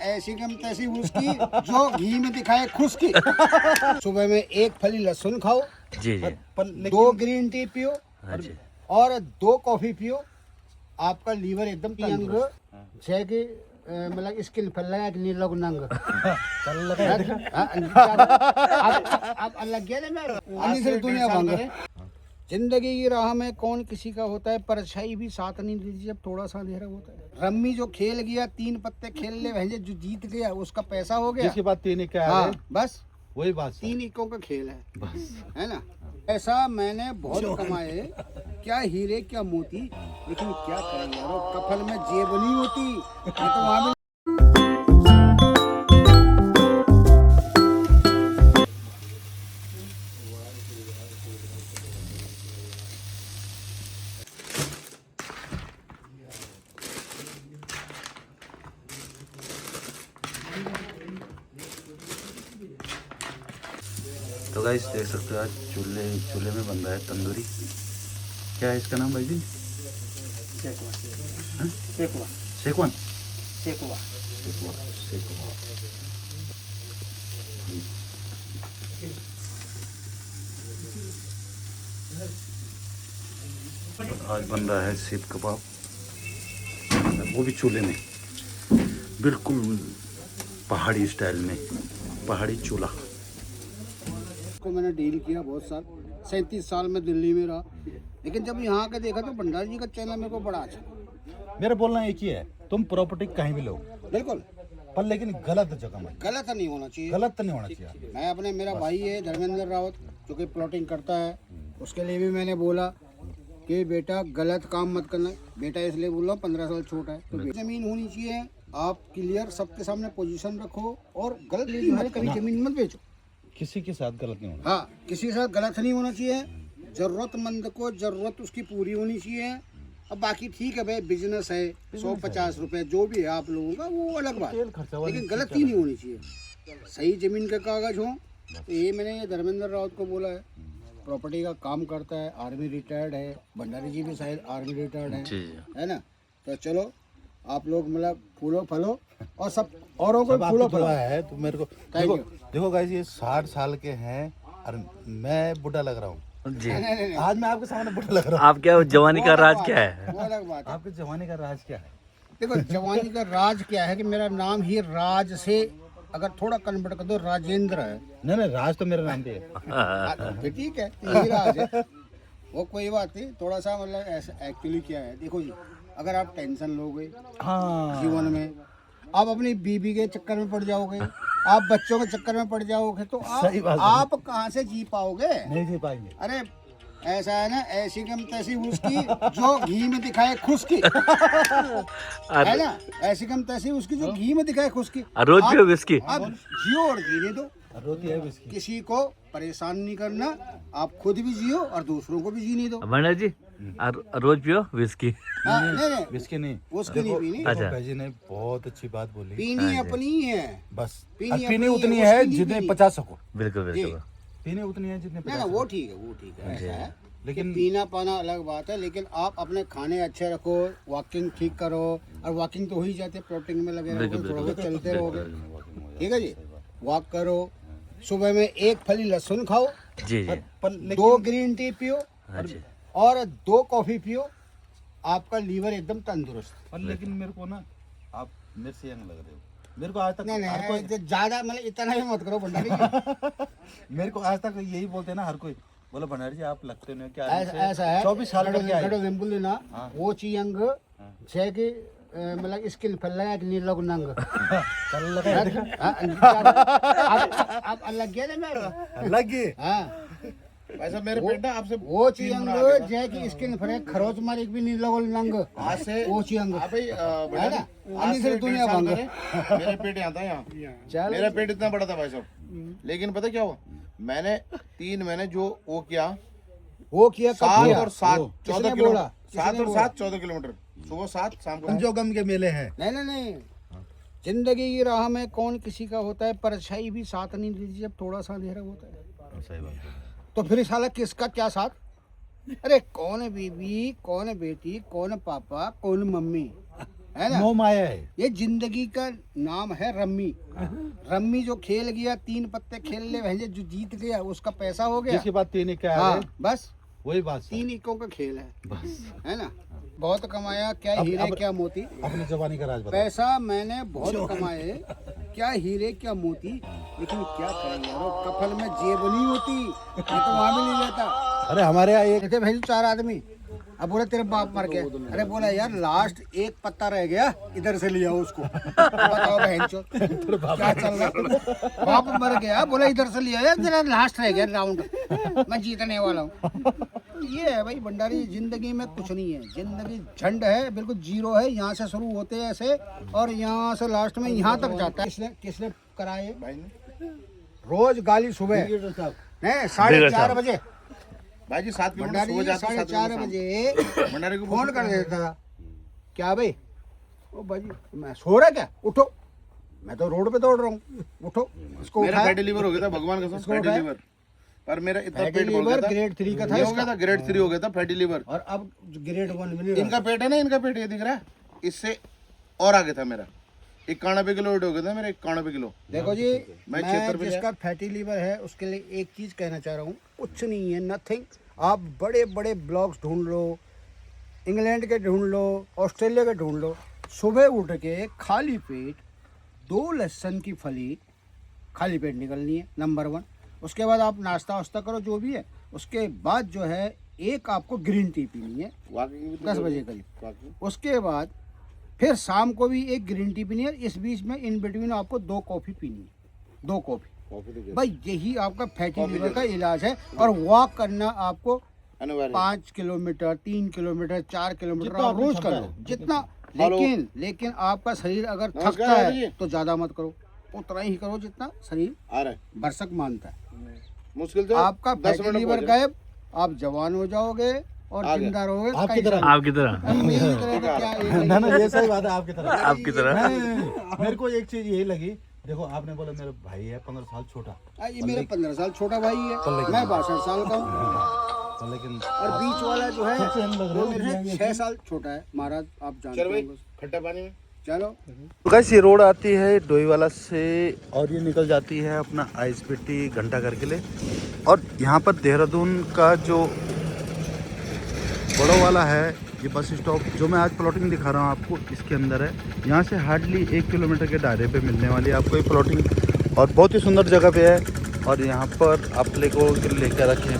ऐसी कम तैसी उसकी जो घी में दिखाए खुशकी। सुबह में एक फली लहसुन खाओ जी जी। 2 ग्रीन टी पियो हाँ जी। और 2 कॉफी पियो, आपका लीवर एकदम यंग है कि मतलब स्किल फल लगा कि नहीं लोग नंग अब अलग गया ना मैं अन्य से दुनिया भंग। जिंदगी की राह में कौन किसी का होता है, परछाई भी साथ नहीं देती जब थोड़ा सा अंधेरा होता है। रम्मी जो खेल गया 3 पत्ते खेल ले भैंजे, जो जीत गया उसका पैसा हो गया। जिसके बाद 3 क्या हाँ बस वही बात 3 इक्कों का खेल है बस, है ना। ऐसा मैंने बहुत कमाए, क्या हीरे क्या मोती, लेकिन क्या करें यारो, कफन में जेब नहीं होती। ये तो वहाँ भी तो गाइस देख सकते हो आज चूल्हे में बन रहा है तंदूरी। क्या है इसका नाम भाई जी? सेकवा सेकवन। सेकवा आज बन रहा है सीख कबाब, वो भी चूल्हे में, बिल्कुल पहाड़ी स्टाइल में, पहाड़ी चूल्हा। को मैंने डील किया बहुत साल, 37 साल में दिल्ली में रहा, लेकिन जब यहाँ के देखा तो भंडारी जी का चैनल मेरे को बड़ा अच्छा लगा। मेरा बोलना एक ही है, तुम प्रॉपर्टी कहीं भी लो बिल्कुल, पर लेकिन गलत जगह में, गलत नहीं होना चाहिए। गलत नहीं होना चाहिए। मैं अपने, मेरा भाई है धर्मेंद्र रावत जो कि प्लॉटिंग करता है, उसके लिए भी मैंने बोला कि बेटा गलत काम मत करना। बेटा इसलिए बोल रहा हूँ 15 साल छोटा है तो जमीन होनी चाहिए, आप क्लियर सबके सामने पोजीशन रखो और गलत मत कहीं जमीन मत बेचो। किसी के साथ गलत नहीं होना। हाँ, किसी के साथ गलत नहीं होना चाहिए। जरूरतमंद को जरूरत उसकी पूरी होनी चाहिए। अब बाकी ठीक है भाई, बिजनेस है, 150 रुपए जो भी है आप लोगों का वो अलग बात, लेकिन गलती नहीं होनी चाहिए। सही जमीन के कागज हो। तो ये मैंने ये धर्मेंद्र रावत को बोला है, प्रॉपर्टी का काम करता है, आर्मी रिटायर्ड है, भंडारी जी भी शायद आर्मी रिटायर्ड है ना। तो चलो आप लोग मतलब फूलो फलो और सब औरों को फूलो फलो है। तो मेरे को देखो गाइस, ये 60 साल के हैं और मैं बुढ़ा लग रहा हूँ जी। आज मैं आपके सामने बुढ़ा लग रहा हूँ। आप क्या जवानी का राज क्या है? वो अलग बात है। आपके जवानी का राज क्या है? देखो जवानी का राज क्या है कि मेरा नाम ही राज से अगर थोड़ा कन्वर्ट कर दो राजेंद्र है। नहीं राज तो मेरा नाम भी है। फिर ठीक है, यही राज है वो, कोई बात नहीं। थोड़ा सा मतलब ऐसा एक्चुअली क्या है, देखो जी, अगर आप टेंशन लोगे हाँ, जीवन में, आप अपनी बीबी के चक्कर में पड़ जाओगे, आप बच्चों के चक्कर में पड़ जाओगे, तो आप कहाँ से जी पाओगे? नहीं जी पाएंगे। अरे ऐसा है ना, ऐसी कम तैसी उसकी जो घी में दिखाए खुशकी, है ना। ऐसी कम तैसी उसकी जो घी में दिखाए खुशकी। रोज पियो विस्की। आप जियो और जीने दो, रोती है विस्की। किसी को परेशान नहीं करना, आप खुद भी जियो और दूसरों को भी जीने दो। भंडारी जी रोज पियो विस्की। हाँ, नहीं विस्की नहीं, उसकी नहीं पीनी। अच्छा, भाई जी ने बहुत अच्छी बात बोली। पीनी अपनी है, बस पीनी उतनी है, है उसकी जितने नहीं 50 सको। बिल्कुल बिल्कुल। पीने उतनी है जितने 50 ना वो ठीक है, वो ठीक है। ऐसा है लेकिन पीना पाना अलग बात है, लेकिन आप अपने खाने अच्छे रखो, वॉकिंग ठीक करो। और वॉकिंग तो हो ही जाती है, प्लॉटिंग में लगे रहो, थोड़ा बहुत चलते रहोगे, ठीक है जी। वॉक करो, सुबह में एक फली लहसुन खाओ जी जी। 2 ग्रीन टी पियो हाँ जी। और 2 कॉफी पियो, आपका लीवर एकदम तंदुरुस्त। पर लेकिन मेरे को ना, आप मेरे से यंग लग रहे हो। मेरे को आज तक नहीं ज्यादा मतलब इतना भी मत करो भंडारी जी। मेरे को आज तक यही बोलते हैं ना हर कोई, बोला भंडारी जी आप लगते नहीं क्या। ऐसा है 24 साल का क्या है? ना वो चियंग छे की मतलब स्किल फल लगा कि नहीं लोग नंग अब अलग गया ना मैं लग गए। हाँ वैसा मेरे पेट ना आपसे वो चियंग जय की स्किन फरे खरोच मारी भी नहीं लोग नंग आज से वो चियंग भाई है ना। अन्य से दुनिया भंग। मेरे पेट यहाँ था, यहाँ मेरा पेट इतना बड़ा था भाई साहब। लेकिन पता क्या हुआ, मैंने 3 महीने जो वो किया, वो किया 7 और 7 14 किलोमीटर, 7 और 7 14 किलोमीटर, सुबह 7 शाम को। जो गम के मेले हैं। नहीं जिंदगी की राह में कौन किसी का होता है, परछाई भी साथ नहीं देती जब थोड़ा सा अंधेरा होता है। सही बात है। तो फिर साला किसका क्या साथ? अरे कौन है बीबी, कौन है बेटी, कौन है पापा, कौन मम्मी, है ना, मोह माया है। ये जिंदगी का नाम है रम्मी। रम्मी जो खेल गया, 3 पत्ते खेल ले भैया, जो जीत गया उसका पैसा हो गया। जिसके बाद 3 क्या हाँ, है बस वही बात 3 इक्कों का खेल है, बस। है ना। बहुत कमाया, क्या हीरे क्या मोती। अपनी जवानी का राज बताओ। पैसा मैंने बहुत कमाए, क्या हीरे क्या मोती, लेकिन क्या करें यार, कफल में जेब नहीं होती, मैं तो वहाँ भी नहीं जाता। अरे हमारे यहाँ एक थे भाई 4 आदमी, अब बोले तेरे बाप मर गया। अरे बोला यार लास्ट एक पत्ता रह गया, इधर से लिया उसको। बताओ बहन चो क्या चल रहा, बाप मर गया, बोला इधर से लिया यार, तेरा लास्ट रह गया राउंड, मैं जीतने वाला हूँ। ये है भाई भंडारी, जिंदगी में कुछ नहीं है, जिंदगी झंड है, बिल्कुल जीरो है। यहाँ से शुरू होते हैं ऐसे और यहाँ से लास्ट में यहाँ तक जाता है। किसने कराए भाई ने रोज गाली सुबह नहीं 4:30 बजे, भाई जी 7 किलोमीटर भंडारी सुबह जी जाता हूं, 7 4:30 किलोमीटर बजे भंडारी को फोन कर देता था, क्या भाई, ओ भाई मैं सो रहा क्या, उठो, मैं तो रोड पे दौड़ रहा हूँ, उठो। इसको मेरा उठाया, फैटी लीवर हो गया था, भगवान कसम इसको फैटी उठाया। लीवर, पर मेरा इतना फैटी पेट बोल लीवर गया था, ग्रेड 3 का था ये हो गया इसका, था ग्रेड 3 हो गया था फैटी लीवर। और अब ग्रेड 1 मिल रहा इनका पेट है ना, इनका पेट ये दिख रहा है, इससे और आगे था मेरा 91 किलो वेट हो गया था मेरा, 91 किलो। देखो जी, मैं मैं 76 पे जिसका फैटी लीवर है उसके लिए एक चीज कहना चाह रहा हूँ, कुछ नहीं है, नथिंग। आप बड़े बड़े ब्लॉग्स ढूंढ लो, इंग्लैंड के ढूंढ लो, ऑस्ट्रेलिया के ढूंढ लो, सुबह उठ के खाली पेट 2 लहसुन की फली खाली पेट निकलनी है, नंबर 1। उसके बाद आप नाश्ता वास्ता करो जो भी है, उसके बाद जो है एक आपको ग्रीन टी पीनी है 10 बजे करीब, उसके बाद फिर शाम को भी एक ग्रीन टी पीनी है, इस बीच में इन बिटवीन आपको 2 कॉफ़ी पीनी है, 2 कॉफ़ी। भाई यही आपका फैटी लीवर का इलाज है। और वॉक करना आपको अनिवार्य 5 किलोमीटर 3 किलोमीटर 4 किलोमीटर जितना आप रोज आपकी कर लो, क्षमता जितना। लेकिन आपका शरीर अगर नमस्कार थकता है भाई। तो ज्यादा मत करो, उतना ही करो जितना शरीर आ रहा है, भरसक मानता है। मुश्किल से आपका 10 फैटी मिनट लीवर पहुंच गायब, आप जवान हो जाओगे और आ गया। जिंदा रहोगे। आपकी कई तरह। साल। आपकी तरह अरे मेरी तरह तो क्या एक ना ना ये सही बात है आपकी तरह। आपकी तरह नहीं, मेरे को एक चीज यही लगी, देखो आपने बोला मेरा भाई है 15 साल छोटा, ये मेरा 15 साल छोटा भाई है, मैं 62 साल का हूँ, तो लेकिन और बीच वाला जो है सबसे हम लग रहे वो हो मेरे से 6 साल छोटा है। महाराज आप जानते चल भाई होंगे। खट्टा पानी में चलो तो गाइस ये रोड आती है डोईवाला से और ये निकल जाती है अपना आईएसबीटी घंटाघर के लिए। और यहाँ पर देहरादून का जो बड़ो वाला है ये बस स्टॉप, जो मैं आज प्लॉटिंग दिखा रहा हूँ आपको, इसके अंदर है। यहाँ से हार्डली 1 किलोमीटर के दायरे पे मिलने वाली है आपको ये प्लॉटिंग, और बहुत ही सुंदर जगह पे है। और यहाँ पर आप लेकर रखें